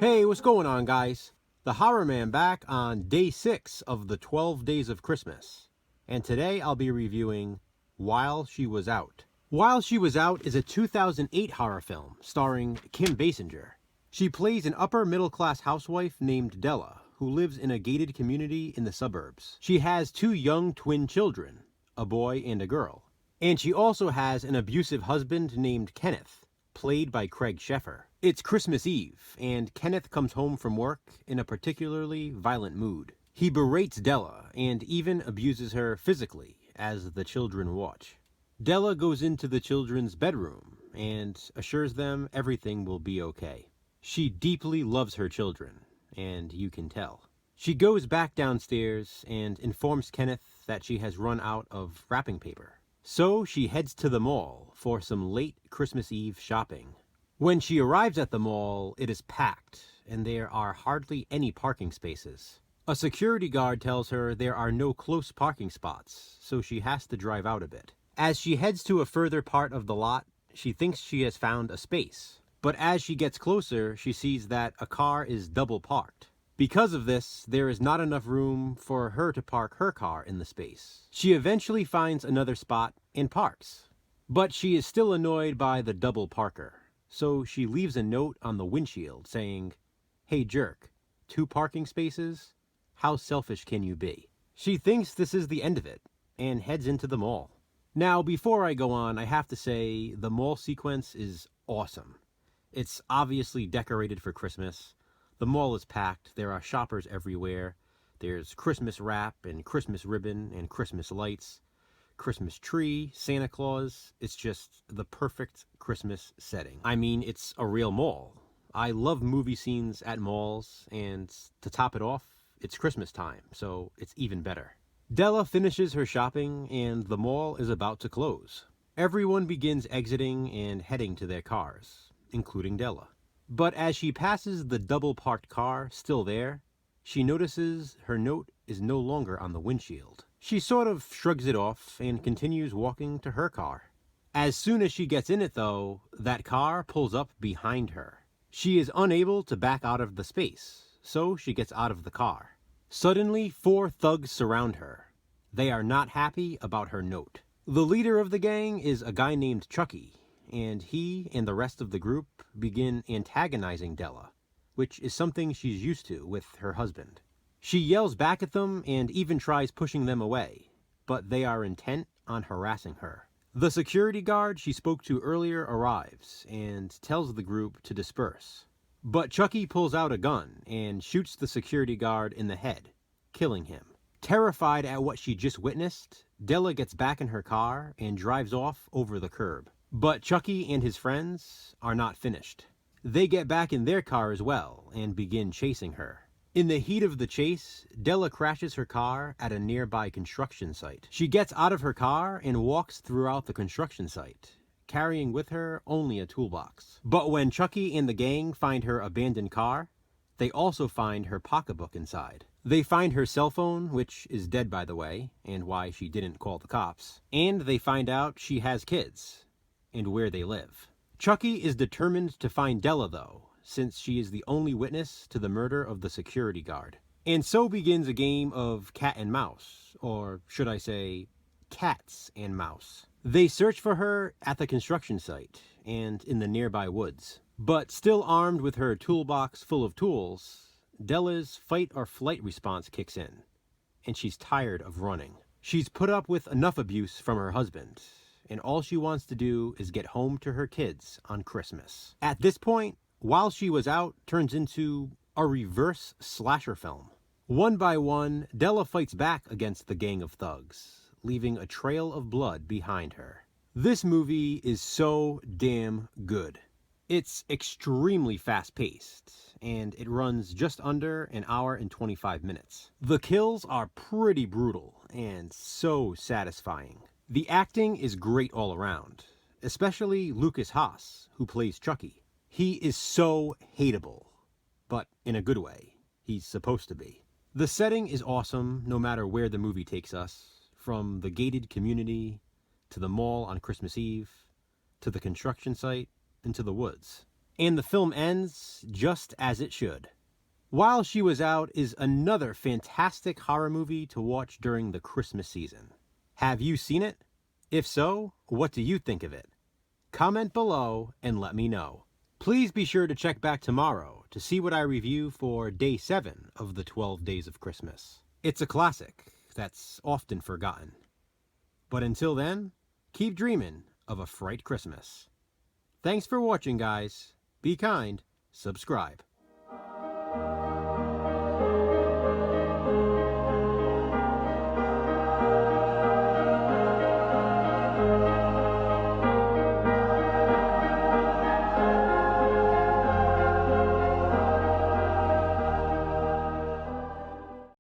Hey, what's going on, guys? TheHORRORman back on day 6 of the 12 Days of Christmas. And today I'll be reviewing While She Was Out. While She Was Out is a 2008 horror film starring Kim Basinger. She plays an upper-middle-class housewife named Della, who lives in a gated community in the suburbs. She has 2 young twin children, a boy and a girl. And she also has an abusive husband named Kenneth, played by Craig Sheffer. It's Christmas Eve, and Kenneth comes home from work in a particularly violent mood. He berates Della and even abuses her physically as the children watch. Della goes into the children's bedroom and assures them everything will be okay. She deeply loves her children, and you can tell. She goes back downstairs and informs Kenneth that she has run out of wrapping paper. So she heads to the mall for some late Christmas Eve shopping. When she arrives at the mall, it is packed, and there are hardly any parking spaces. A security guard tells her there are no close parking spots, so she has to drive out a bit. As she heads to a further part of the lot, she thinks she has found a space. But as she gets closer, she sees that a car is double parked. Because of this, there is not enough room for her to park her car in the space. She eventually finds another spot and parks. But she is still annoyed by the double parker, so she leaves a note on the windshield saying, "Hey jerk, 2 parking spaces? How selfish can you be?" She thinks this is the end of it and heads into the mall. Now, before I go on, I have to say the mall sequence is awesome. It's obviously decorated for Christmas. The mall is packed, there are shoppers everywhere, there's Christmas wrap and Christmas ribbon and Christmas lights, Christmas tree, Santa Claus. It's just the perfect Christmas setting. I mean, it's a real mall. I love movie scenes at malls, and to top it off, it's Christmas time, so it's even better. Della finishes her shopping and the mall is about to close. Everyone begins exiting and heading to their cars, including Della. But as she passes the double-parked car still there, she notices her note is no longer on the windshield. She sort of shrugs it off and continues walking to her car. As soon as she gets in it, though, that car pulls up behind her. She is unable to back out of the space, so she gets out of the car. Suddenly, 4 thugs surround her. They are not happy about her note. The leader of the gang is a guy named Chucky, and he and the rest of the group begin antagonizing Della, which is something she's used to with her husband. She yells back at them and even tries pushing them away, but they are intent on harassing her. The security guard she spoke to earlier arrives and tells the group to disperse. But Chucky pulls out a gun and shoots the security guard in the head, killing him. Terrified at what she just witnessed, Della gets back in her car and drives off over the curb. But Chucky and his friends are not finished. They get back in their car as well and begin chasing her. In the heat of the chase, Della crashes her car at a nearby construction site. She gets out of her car and walks throughout the construction site, carrying with her only a toolbox. But when Chucky and the gang find her abandoned car, they also find her pocketbook inside. They find her cell phone, which is dead by the way, and why she didn't call the cops. And they find out she has kids and where they live. Chucky is determined to find Della, though, since she is the only witness to the murder of the security guard. And so begins a game of cat and mouse, or should I say, cats and mouse. They search for her at the construction site and in the nearby woods. But still armed with her toolbox full of tools, Della's fight or flight response kicks in, and she's tired of running. She's put up with enough abuse from her husband, and all she wants to do is get home to her kids on Christmas. At this point, While She Was Out turns into a reverse slasher film. One by one, Della fights back against the gang of thugs, leaving a trail of blood behind her. This movie is so damn good. It's extremely fast-paced, and it runs just under an hour and 25 minutes. The kills are pretty brutal and so satisfying. The acting is great all around, especially Lucas Haas, who plays Chucky. He is so hateable, but in a good way. He's supposed to be. The setting is awesome no matter where the movie takes us, from the gated community, to the mall on Christmas Eve, to the construction site, and to the woods. And the film ends just as it should. While She Was Out is another fantastic horror movie to watch during the Christmas season. Have you seen it? If so, what do you think of it? Comment below and let me know. Please be sure to check back tomorrow to see what I review for Day 7 of the 12 Days of Christmas. It's a classic that's often forgotten. But until then, keep dreaming of a Fright Christmas. Thanks for watching, guys. Be kind. Subscribe.